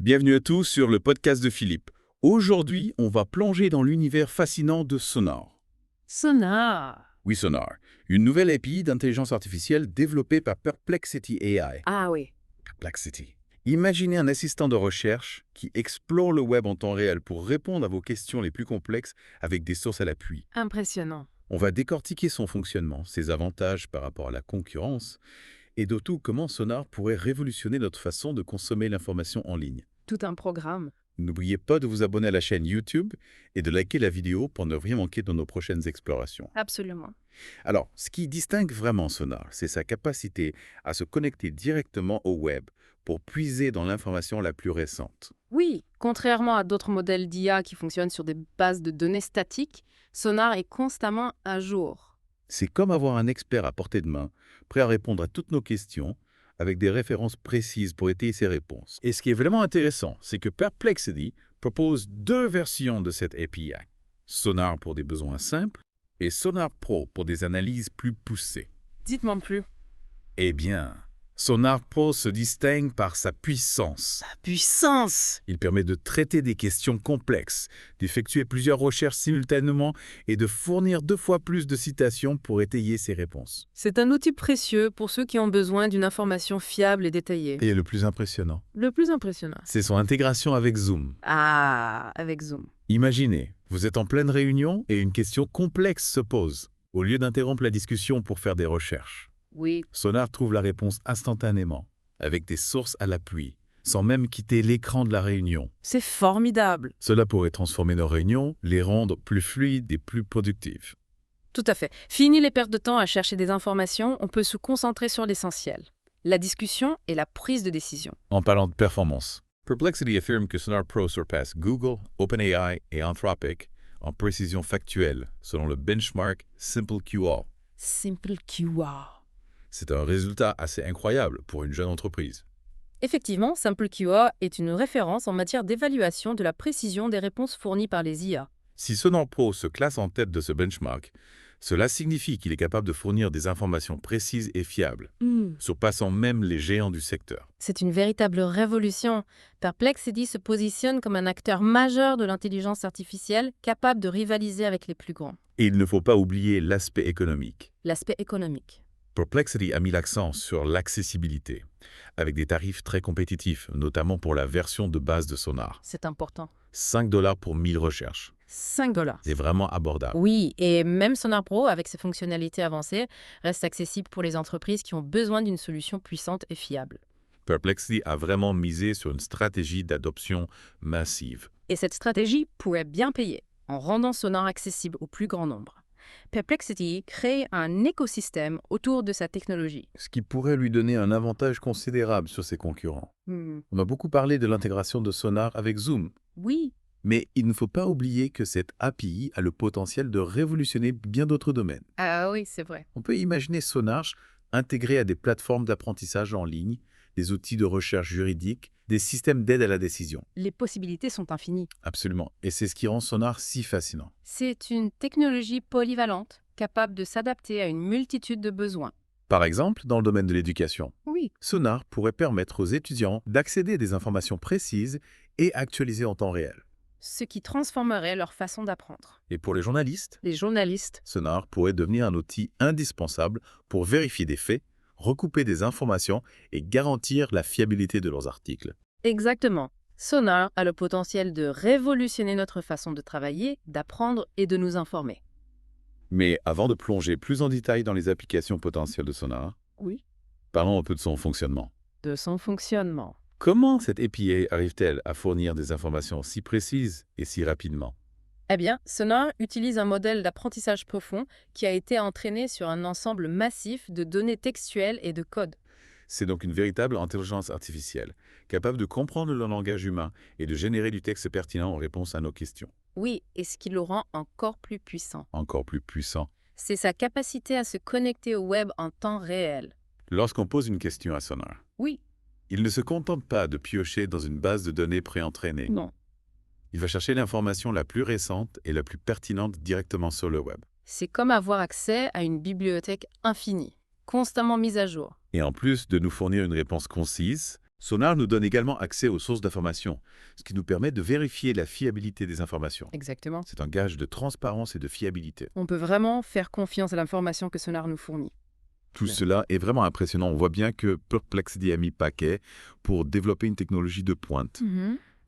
Bienvenue à tous sur le podcast de Philippe. Aujourd'hui, on va plonger dans l'univers fascinant de Sonar. Sonar. Oui, Sonar, une nouvelle API d'intelligence artificielle développée par Perplexity AI. Ah oui. Perplexity. Imaginez un assistant de recherche qui explore le web en temps réel pour répondre à vos questions les plus complexes avec des sources à l'appui. Impressionnant. On va décortiquer son fonctionnement, ses avantages par rapport à la concurrence, et d'autant comment Sonar pourrait révolutionner notre façon de consommer l'information en ligne. Tout un programme. N'oubliez pas de vous abonner à la chaîne YouTube et de liker la vidéo pour ne rien manquer dans nos prochaines explorations. Absolument. Alors, ce qui distingue vraiment Sonar, c'est sa capacité à se connecter directement au web pour puiser dans l'information la plus récente. Oui, contrairement à d'autres modèles d'IA qui fonctionnent sur des bases de données statiques, Sonar est constamment à jour. C'est comme avoir un expert à portée de main, prêt à répondre à toutes nos questions, avec des références précises pour étayer ses réponses. Et ce qui est vraiment intéressant, c'est que Perplexity propose deux versions de cette API. Sonar pour des besoins simples et Sonar Pro pour des analyses plus poussées. Dites-moi plus. Eh bien, Sonar Pro se distingue par sa puissance. La puissance. Il permet de traiter des questions complexes, d'effectuer plusieurs recherches simultanément et de fournir 2 fois plus de citations pour étayer ses réponses. C'est un outil précieux pour ceux qui ont besoin d'une information fiable et détaillée. Et le plus impressionnant, Le plus impressionnant. c'est son intégration avec Zoom. Ah, avec Zoom. Imaginez, vous êtes en pleine réunion et une question complexe se pose. Au lieu d'interrompre la discussion pour faire des recherches, Oui. Sonar trouve la réponse instantanément, avec des sources à l'appui, sans même quitter l'écran de la réunion. C'est formidable. Cela pourrait transformer nos réunions, les rendre plus fluides et plus productives. Tout à fait. Fini les pertes de temps à chercher des informations, on peut se concentrer sur l'essentiel. La discussion et la prise de décision. En parlant de performance, Perplexity affirme que Sonar Pro surpasse Google, OpenAI et Anthropic en précision factuelle, selon le benchmark SimpleQA. Simple QR. C'est un résultat assez incroyable pour une jeune entreprise. Effectivement, SimpleQA est une référence en matière d'évaluation de la précision des réponses fournies par les IA. Si Sonar Pro se classe en tête de ce benchmark, cela signifie qu'il est capable de fournir des informations précises et fiables, surpassant même les géants du secteur. C'est une véritable révolution. Perplexity se positionne comme un acteur majeur de l'intelligence artificielle capable de rivaliser avec les plus grands. Et il ne faut pas oublier l'aspect économique. L'aspect économique. Perplexity a mis l'accent sur l'accessibilité, avec des tarifs très compétitifs, notamment pour la version de base de Sonar. C'est important. 5 $ pour 1000 recherches. $5. C'est vraiment abordable. Oui, et même Sonar Pro, avec ses fonctionnalités avancées, reste accessible pour les entreprises qui ont besoin d'une solution puissante et fiable. Perplexity a vraiment misé sur une stratégie d'adoption massive. Et cette stratégie pourrait bien payer, en rendant Sonar accessible au plus grand nombre. Perplexity crée un écosystème autour de sa technologie. Ce qui pourrait lui donner un avantage considérable sur ses concurrents. On a beaucoup parlé de l'intégration de Sonar avec Zoom, Oui, mais il ne faut pas oublier que cette API a le potentiel de révolutionner bien d'autres domaines. ah oui, c'est vrai. On peut imaginer Sonar intégré à des plateformes d'apprentissage en ligne, des outils de recherche juridique, des systèmes d'aide à la décision. Les possibilités sont infinies. Absolument. Et c'est ce qui rend Sonar si fascinant. C'est une technologie polyvalente, capable de s'adapter à une multitude de besoins. Par exemple, dans le domaine de l'éducation, Oui, Sonar pourrait permettre aux étudiants d'accéder à des informations précises et actualisées en temps réel. ce qui transformerait leur façon d'apprendre. Et pour les journalistes, Les journalistes, Sonar pourrait devenir un outil indispensable pour vérifier des faits, recouper des informations et garantir la fiabilité de leurs articles. exactement. Sonar a le potentiel de révolutionner notre façon de travailler, d'apprendre et de nous informer. Mais avant de plonger plus en détail dans les applications potentielles de Sonar, Oui. parlons un peu de son fonctionnement. De son fonctionnement. Comment cette API arrive-t-elle à fournir des informations si précises et si rapidement? Eh bien, Sonar utilise un modèle d'apprentissage profond qui a été entraîné sur un ensemble massif de données textuelles et de codes. C'est donc une véritable intelligence artificielle, capable de comprendre le langage humain et de générer du texte pertinent en réponse à nos questions. Oui, et ce qui le rend encore plus puissant. Encore plus puissant. C'est sa capacité à se connecter au web en temps réel. Lorsqu'on pose une question à Sonar, Oui, il ne se contente pas de piocher dans une base de données préentraînée. non. Il va chercher l'information la plus récente et la plus pertinente directement sur le web. C'est comme avoir accès à une bibliothèque infinie, constamment mise à jour. Et en plus de nous fournir une réponse concise, Sonar nous donne également accès aux sources d'informations, ce qui nous permet de vérifier la fiabilité des informations. Exactement. C'est un gage de transparence et de fiabilité. On peut vraiment faire confiance à l'information que Sonar nous fournit. Tout Bien. cela est vraiment impressionnant. On voit bien que Perplexity a mis paquet pour développer une technologie de pointe,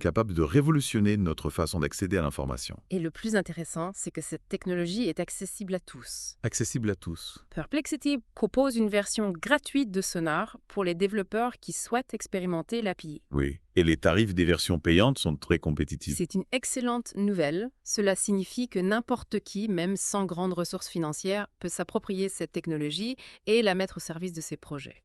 capable de révolutionner notre façon d'accéder à l'information. Et le plus intéressant, c'est que cette technologie est accessible à tous. Accessible à tous. Perplexity propose une version gratuite de Sonar pour les développeurs qui souhaitent expérimenter l'API. Oui. Et les tarifs des versions payantes sont très compétitifs. C'est une excellente nouvelle. Cela signifie que n'importe qui, même sans grandes ressources financières, peut s'approprier cette technologie et la mettre au service de ses projets.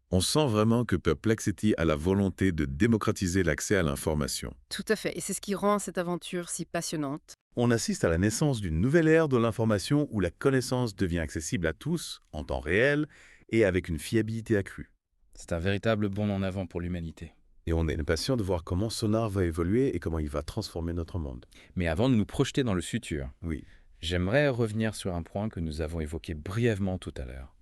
On sent vraiment que Perplexity a la volonté de démocratiser l'accès à l'information. Tout à fait, et c'est ce qui rend cette aventure si passionnante. On assiste à la naissance d'une nouvelle ère de l'information où la connaissance devient accessible à tous, en temps réel, et avec une fiabilité accrue. C'est un véritable bond en avant pour l'humanité. Et on est impatient de voir comment Sonar va évoluer et comment il va transformer notre monde. Mais avant de nous projeter dans le futur, Oui. j'aimerais revenir sur un point que nous avons évoqué brièvement tout à l'heure.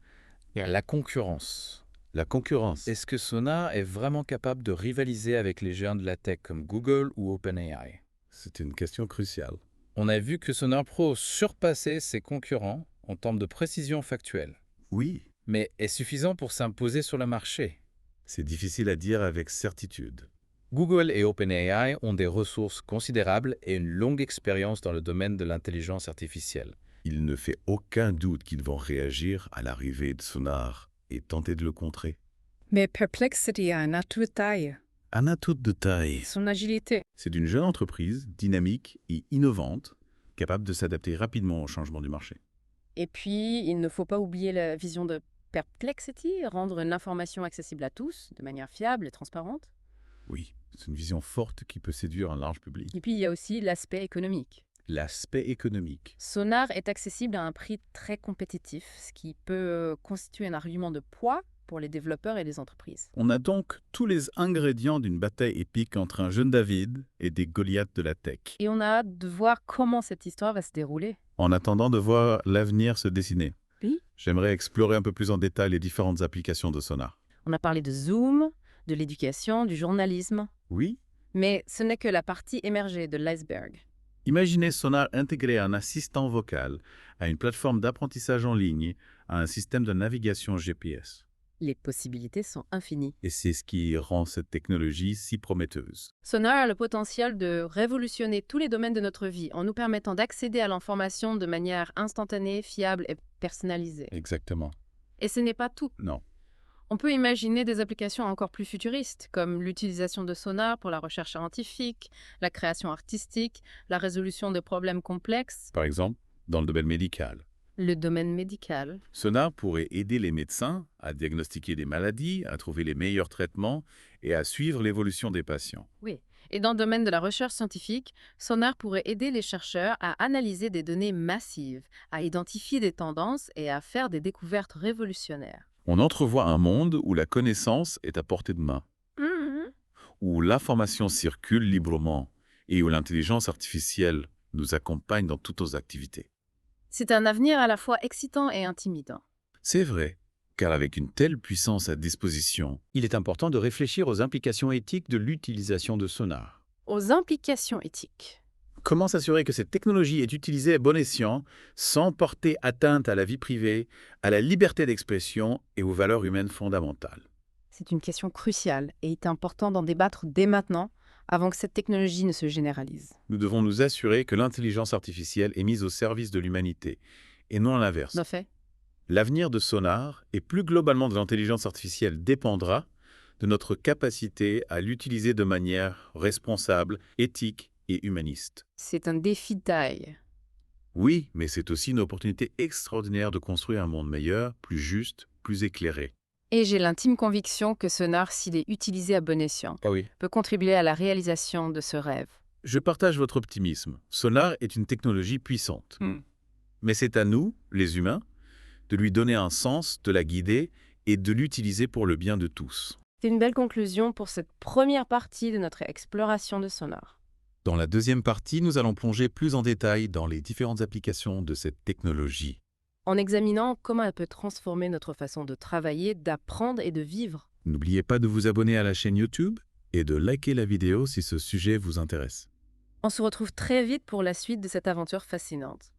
La concurrence. La concurrence. Est-ce que Sonar est vraiment capable de rivaliser avec les géants de la tech comme Google ou OpenAI? C'est une question cruciale. On a vu que Sonar Pro surpassait ses concurrents en termes de précision factuelle. Oui. Mais est suffisant pour s'imposer sur le marché? C'est difficile à dire avec certitude. Google et OpenAI ont des ressources considérables et une longue expérience dans le domaine de l'intelligence artificielle. Il ne fait aucun doute qu'ils vont réagir à l'arrivée de Sonar et tenter de le contrer. Mais Perplexity a un atout de taille, Un atout de taille. son agilité. C'est une jeune entreprise dynamique et innovante, capable de s'adapter rapidement au changement du marché. Et puis, il ne faut pas oublier la vision de Perplexity, rendre l'information accessible à tous, de manière fiable et transparente. Oui, c'est une vision forte qui peut séduire un large public. Et puis, il y a aussi l'aspect économique. L'aspect économique. Sonar est accessible à un prix très compétitif, ce qui peut constituer un argument de poids pour les développeurs et les entreprises. On a donc tous les ingrédients d'une bataille épique entre un jeune David et des Goliaths de la tech. Et on a hâte de voir comment cette histoire va se dérouler. En attendant de voir l'avenir se dessiner, Oui. j'aimerais explorer un peu plus en détail les différentes applications de Sonar. On a parlé de Zoom, de l'éducation, du journalisme, Oui. mais ce n'est que la partie émergée de l'iceberg. Imaginez Sonar intégrer un assistant vocal à une plateforme d'apprentissage en ligne, à un système de navigation GPS. Les possibilités sont infinies. Et c'est ce qui rend cette technologie si prometteuse. Sonar a le potentiel de révolutionner tous les domaines de notre vie en nous permettant d'accéder à l'information de manière instantanée, fiable et personnalisée. Exactement. Et ce n'est pas tout. Non. On peut imaginer des applications encore plus futuristes, comme l'utilisation de Sonar pour la recherche scientifique, la création artistique, la résolution de problèmes complexes, Par exemple, dans le domaine médical. le domaine médical. Sonar pourrait aider les médecins à diagnostiquer des maladies, à trouver les meilleurs traitements et à suivre l'évolution des patients. Oui. Et dans le domaine de la recherche scientifique, Sonar pourrait aider les chercheurs à analyser des données massives, à identifier des tendances et à faire des découvertes révolutionnaires. On entrevoit un monde où la connaissance est à portée de main, où l'information circule librement et où l'intelligence artificielle nous accompagne dans toutes nos activités. C'est un avenir à la fois excitant et intimidant. C'est vrai, car avec une telle puissance à disposition, Il est important de réfléchir aux implications éthiques de l'utilisation de Sonar. Aux implications éthiques. comment s'assurer que cette technologie est utilisée à bon escient, sans porter atteinte à la vie privée, à la liberté d'expression et aux valeurs humaines fondamentales? C'est une question cruciale et il est important d'en débattre dès maintenant, avant que cette technologie ne se généralise. Nous devons nous assurer que l'intelligence artificielle est mise au service de l'humanité, et non l'inverse. De fait. L'avenir de Sonar, et plus globalement de l'intelligence artificielle, dépendra de notre capacité à l'utiliser de manière responsable, éthique et humaniste. C'est un défi de taille. Oui, mais c'est aussi une opportunité extraordinaire de construire un monde meilleur, plus juste, plus éclairé. Et j'ai l'intime conviction que Sonar, s'il est utilisé à bon escient, Ah oui. peut contribuer à la réalisation de ce rêve. Je partage votre optimisme. Sonar est une technologie puissante. Mais c'est à nous, les humains, de lui donner un sens, de la guider et de l'utiliser pour le bien de tous. C'est une belle conclusion pour cette première partie de notre exploration de Sonar. Dans la deuxième partie, nous allons plonger plus en détail dans les différentes applications de cette technologie. En examinant comment elle peut transformer notre façon de travailler, d'apprendre et de vivre. N'oubliez pas de vous abonner à la chaîne YouTube et de liker la vidéo si ce sujet vous intéresse. On se retrouve très vite pour la suite de cette aventure fascinante.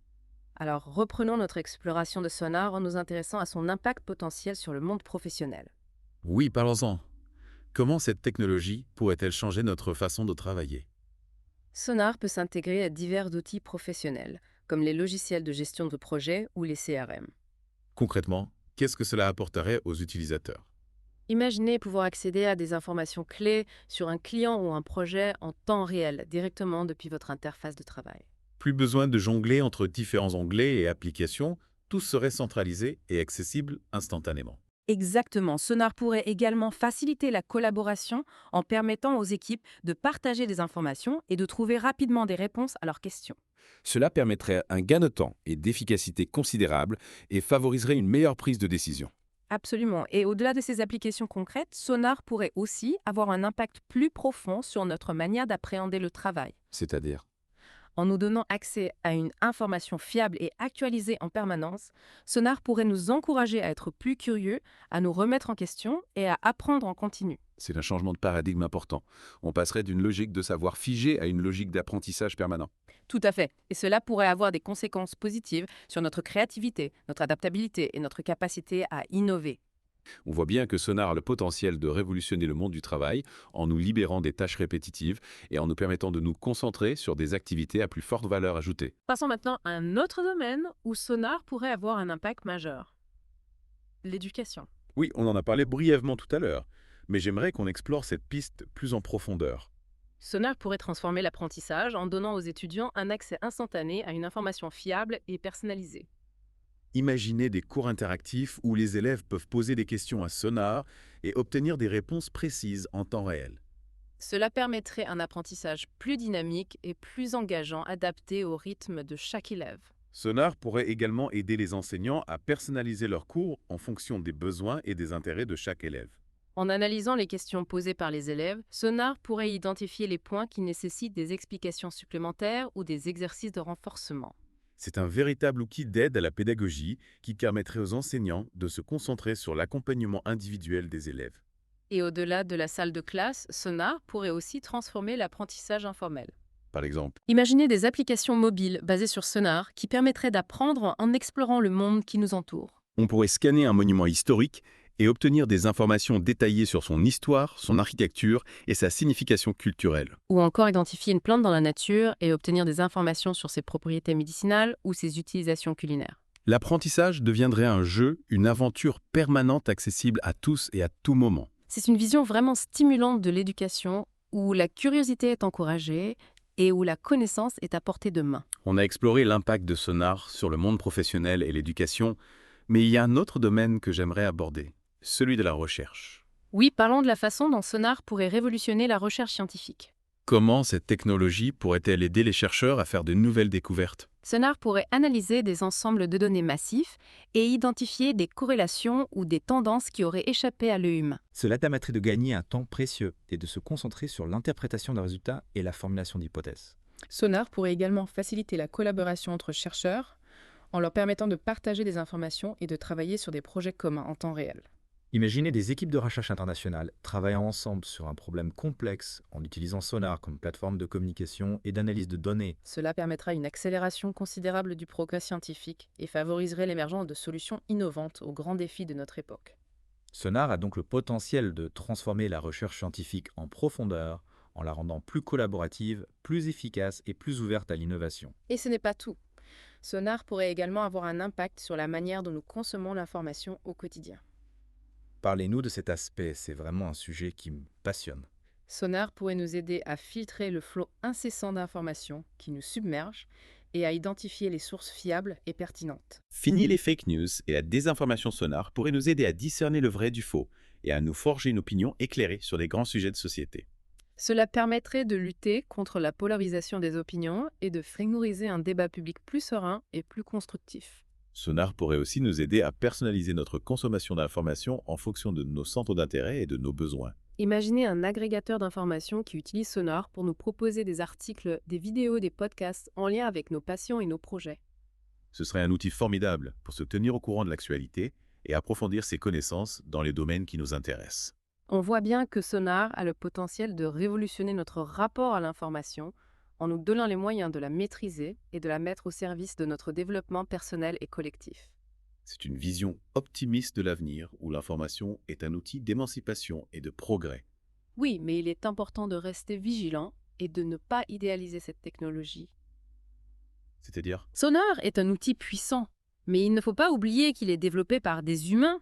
Alors reprenons notre exploration de Sonar en nous intéressant à son impact potentiel sur le monde professionnel. Oui, parlons-en. Comment cette technologie pourrait-elle changer notre façon de travailler? Sonar peut s'intégrer à divers outils professionnels, comme les logiciels de gestion de projet ou les CRM. Concrètement, qu'est-ce que cela apporterait aux utilisateurs? Imaginez pouvoir accéder à des informations clés sur un client ou un projet en temps réel, directement depuis votre interface de travail. Plus besoin de jongler entre différents onglets et applications, tout serait centralisé et accessible instantanément. Exactement. Sonar pourrait également faciliter la collaboration en permettant aux équipes de partager des informations et de trouver rapidement des réponses à leurs questions. Cela permettrait un gain de temps et d'efficacité considérable et favoriserait une meilleure prise de décision. Absolument. Et au-delà de ces applications concrètes, Sonar pourrait aussi avoir un impact plus profond sur notre manière d'appréhender le travail. C'est-à-dire, En nous donnant accès à une information fiable et actualisée en permanence, Sonar pourrait nous encourager à être plus curieux, à nous remettre en question et à apprendre en continu. c'est un changement de paradigme important. On passerait d'une logique de savoir figé à une logique d'apprentissage permanent. Tout à fait. Et cela pourrait avoir des conséquences positives sur notre créativité, notre adaptabilité et notre capacité à innover. On voit bien que Sonar a le potentiel de révolutionner le monde du travail en nous libérant des tâches répétitives et en nous permettant de nous concentrer sur des activités à plus forte valeur ajoutée. Passons maintenant à un autre domaine où Sonar pourrait avoir un impact majeur. L'éducation. Oui, on en a parlé brièvement tout à l'heure, mais j'aimerais qu'on explore cette piste plus en profondeur. Sonar pourrait transformer l'apprentissage en donnant aux étudiants un accès instantané à une information fiable et personnalisée. Imaginez des cours interactifs où les élèves peuvent poser des questions à Sonar et obtenir des réponses précises en temps réel. Cela permettrait un apprentissage plus dynamique et plus engageant, adapté au rythme de chaque élève. Sonar pourrait également aider les enseignants à personnaliser leurs cours en fonction des besoins et des intérêts de chaque élève. En analysant les questions posées par les élèves, Sonar pourrait identifier les points qui nécessitent des explications supplémentaires ou des exercices de renforcement. C'est un véritable outil d'aide à la pédagogie qui permettrait aux enseignants de se concentrer sur l'accompagnement individuel des élèves. Et au-delà de la salle de classe, Sonar pourrait aussi transformer l'apprentissage informel. Par exemple, Imaginez des applications mobiles basées sur Sonar qui permettraient d'apprendre en explorant le monde qui nous entoure. On pourrait scanner un monument historique et obtenir des informations détaillées sur son histoire, son architecture et sa signification culturelle. Ou encore identifier une plante dans la nature et obtenir des informations sur ses propriétés médicinales ou ses utilisations culinaires. L'apprentissage deviendrait un jeu, une aventure permanente accessible à tous et à tout moment. C'est une vision vraiment stimulante de l'éducation où la curiosité est encouragée et où la connaissance est à portée de main. On a exploré l'impact de Sonar sur le monde professionnel et l'éducation, mais il y a un autre domaine que j'aimerais aborder, celui de la recherche. Oui, parlons de la façon dont Sonar pourrait révolutionner la recherche scientifique. Comment cette technologie pourrait-elle aider les chercheurs à faire de nouvelles découvertes? Sonar pourrait analyser des ensembles de données massifs et identifier des corrélations ou des tendances qui auraient échappé à l'œil humain. Cela permettrait de gagner un temps précieux et de se concentrer sur l'interprétation des résultats et la formulation d'hypothèses. Sonar pourrait également faciliter la collaboration entre chercheurs en leur permettant de partager des informations et de travailler sur des projets communs en temps réel. Imaginez des équipes de recherche internationales travaillant ensemble sur un problème complexe en utilisant Sonar comme plateforme de communication et d'analyse de données. Cela permettra une accélération considérable du progrès scientifique et favoriserait l'émergence de solutions innovantes aux grands défis de notre époque. Sonar a donc le potentiel de transformer la recherche scientifique en profondeur en la rendant plus collaborative, plus efficace et plus ouverte à l'innovation. Et ce n'est pas tout. Sonar pourrait également avoir un impact sur la manière dont nous consommons l'information au quotidien. Parlez-nous de cet aspect, c'est vraiment un sujet qui me passionne. Sonar pourrait nous aider à filtrer le flot incessant d'informations qui nous submerge et à identifier les sources fiables et pertinentes. fini les fake news et la désinformation Sonar pourrait nous aider à discerner le vrai du faux et à nous forger une opinion éclairée sur des grands sujets de société. Cela permettrait de lutter contre la polarisation des opinions et de favoriser un débat public plus serein et plus constructif. Sonar pourrait aussi nous aider à personnaliser notre consommation d'informations en fonction de nos centres d'intérêt et de nos besoins. Imaginez un agrégateur d'informations qui utilise Sonar pour nous proposer des articles, des vidéos, des podcasts en lien avec nos passions et nos projets. Ce serait un outil formidable pour se tenir au courant de l'actualité et approfondir ses connaissances dans les domaines qui nous intéressent. On voit bien que Sonar a le potentiel de révolutionner notre rapport à l'information en nous donnant les moyens de la maîtriser et de la mettre au service de notre développement personnel et collectif. C'est une vision optimiste de l'avenir où l'information est un outil d'émancipation et de progrès. Oui, mais il est important de rester vigilant et de ne pas idéaliser cette technologie. C'est-à-dire, Sonar est un outil puissant, mais il ne faut pas oublier qu'il est développé par des humains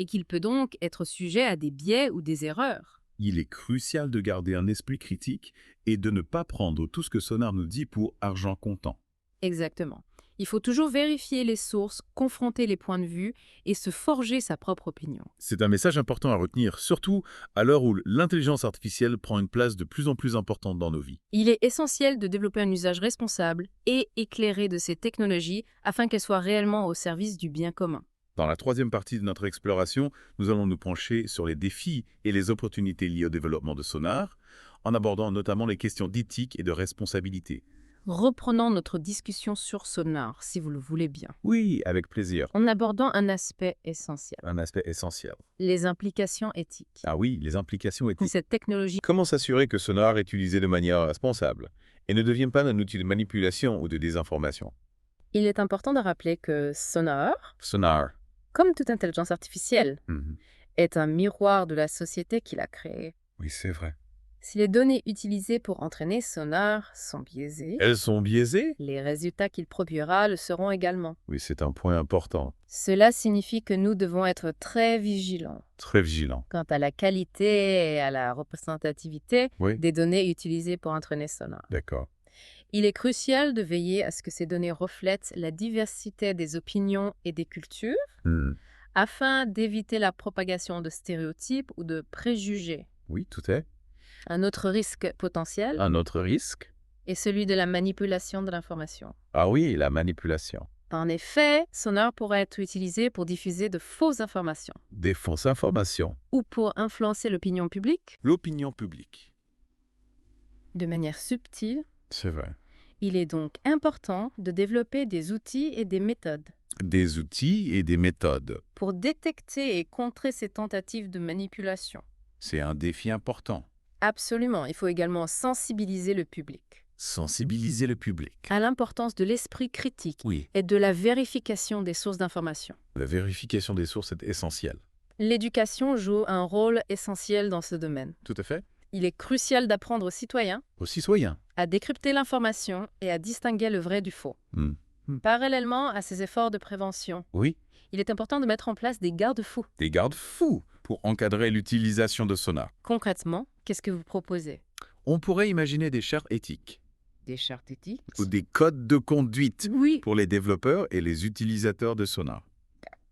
et qu'il peut donc être sujet à des biais ou des erreurs. il est crucial de garder un esprit critique et de ne pas prendre tout ce que Sonar nous dit pour argent comptant. Exactement. Il faut toujours vérifier les sources, confronter les points de vue et se forger sa propre opinion. C'est un message important à retenir, surtout à l'heure où l'intelligence artificielle prend une place de plus en plus importante dans nos vies. Il est essentiel de développer un usage responsable et éclairé de ces technologies afin qu'elles soient réellement au service du bien commun. Dans la troisième partie de notre exploration, nous allons nous pencher sur les défis et les opportunités liées au développement de Sonar, en abordant notamment les questions d'éthique et de responsabilité. Reprenons notre discussion sur Sonar, si vous le voulez bien, Oui, avec plaisir. en abordant un aspect essentiel, Un aspect essentiel. les implications éthiques. Ah oui, les implications De éthiques. cette technologie, Comment s'assurer que Sonar est utilisé de manière responsable et ne devient pas un outil de manipulation ou de désinformation? il est important de rappeler que Sonar, Sonar. comme toute intelligence artificielle, Mhm. est un miroir de la société qu'il a créée. Oui, c'est vrai. Si les données utilisées pour entraîner Sonar sont biaisées, Elles sont biaisées? les résultats qu'il produira le seront également. Oui, c'est un point important. Cela signifie que nous devons être très vigilants Très vigilant. quant à la qualité et à la représentativité Oui. des données utilisées pour entraîner Sonar. D'accord. Il est crucial de veiller à ce que ces données reflètent la diversité des opinions et des cultures Hmm. afin d'éviter la propagation de stéréotypes ou de préjugés. Oui, tout est. Un autre risque potentiel Un autre risque? est celui de la manipulation de l'information. Ah oui, la manipulation. En effet, Sonar pourrait être utilisé pour diffuser de fausses informations Des fausses informations. ou pour influencer l'opinion publique L'opinion publique. de manière subtile. C'est vrai. Il est donc important de développer des outils et des méthodes Des outils et des méthodes. pour détecter et contrer ces tentatives de manipulation. C'est un défi important. Absolument, il faut également sensibiliser le public Sensibiliser le public. à l'importance de l'esprit critique Oui, et de la vérification des sources d'information. la vérification des sources est essentielle. L'éducation joue un rôle essentiel dans ce domaine. Tout à fait. Il est crucial d'apprendre aux citoyens Aux citoyens. à décrypter l'information et à distinguer le vrai du faux. Hmm. Parallèlement à ces efforts de prévention, Oui, il est important de mettre en place des garde-fous. des garde-fous pour encadrer l'utilisation de Sonar. Concrètement, qu'est-ce que vous proposez? On pourrait imaginer des chartes éthiques Des chartes éthiques? ou des codes de conduite Oui. pour les développeurs et les utilisateurs de Sonar.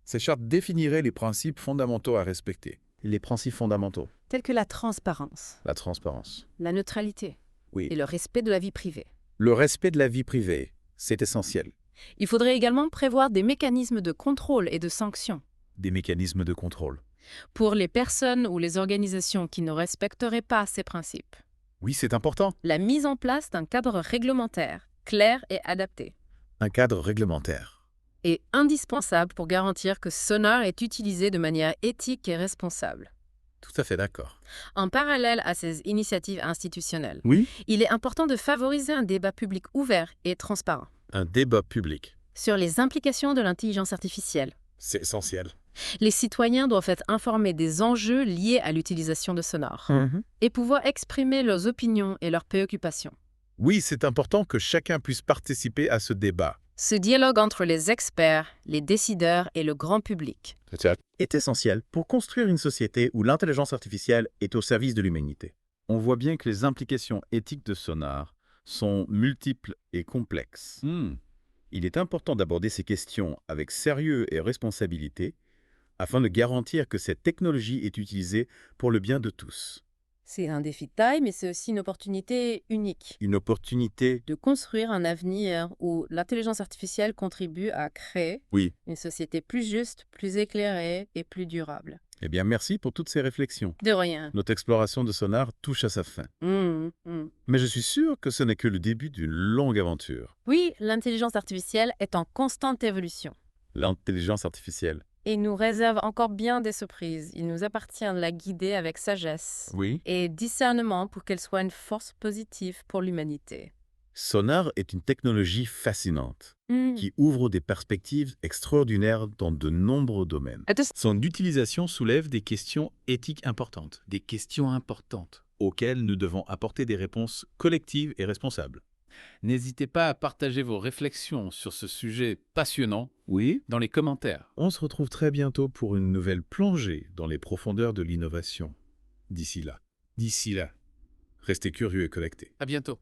Ces chartes définiraient les principes fondamentaux à respecter. Les principes fondamentaux. Tels que la transparence, La transparence. la neutralité Oui. et le respect de la vie privée. Le respect de la vie privée, c'est essentiel. Il faudrait également prévoir des mécanismes de contrôle et de sanctions Des mécanismes de contrôle. pour les personnes ou les organisations qui ne respecteraient pas ces principes. Oui, c'est important. La mise en place d'un cadre réglementaire clair et adapté Un cadre réglementaire. est indispensable pour garantir que Sonar est utilisé de manière éthique et responsable. Tout à fait d'accord. En parallèle à ces initiatives institutionnelles, Oui. il est important de favoriser un débat public ouvert et transparent Un débat public. sur les implications de l'intelligence artificielle. C'est essentiel. Les citoyens doivent être informés des enjeux liés à l'utilisation de Sonar et pouvoir exprimer leurs opinions et leurs préoccupations. Oui, c'est important que chacun puisse participer à ce débat. Ce dialogue entre les experts, les décideurs et le grand public Est essentiel pour construire une société où l'intelligence artificielle est au service de l'humanité. On voit bien que les implications éthiques de Sonar sont multiples et complexes. Il est important d'aborder ces questions avec sérieux et responsabilité afin de garantir que cette technologie est utilisée pour le bien de tous. C'est un défi de taille, mais c'est aussi une opportunité unique Une opportunité. de construire un avenir où l'intelligence artificielle contribue à créer Oui. une société plus juste, plus éclairée et plus durable. Eh bien, merci pour toutes ces réflexions. De rien. Notre exploration de Sonar touche à sa fin. Mais je suis sûr que ce n'est que le début d'une longue aventure. Oui, l'intelligence artificielle est en constante évolution. L'intelligence artificielle. Et nous réserve encore bien des surprises. Il nous appartient de la guider avec sagesse Oui. et discernement pour qu'elle soit une force positive pour l'humanité. Sonar est une technologie fascinante qui ouvre des perspectives extraordinaires dans de nombreux domaines. Son utilisation soulève des questions éthiques importantes, auxquelles nous devons apporter des réponses collectives et responsables. N'hésitez pas à partager vos réflexions sur ce sujet passionnant Oui. dans les commentaires. On se retrouve très bientôt pour une nouvelle plongée dans les profondeurs de l'innovation. D'ici là, restez curieux et connectés. À bientôt.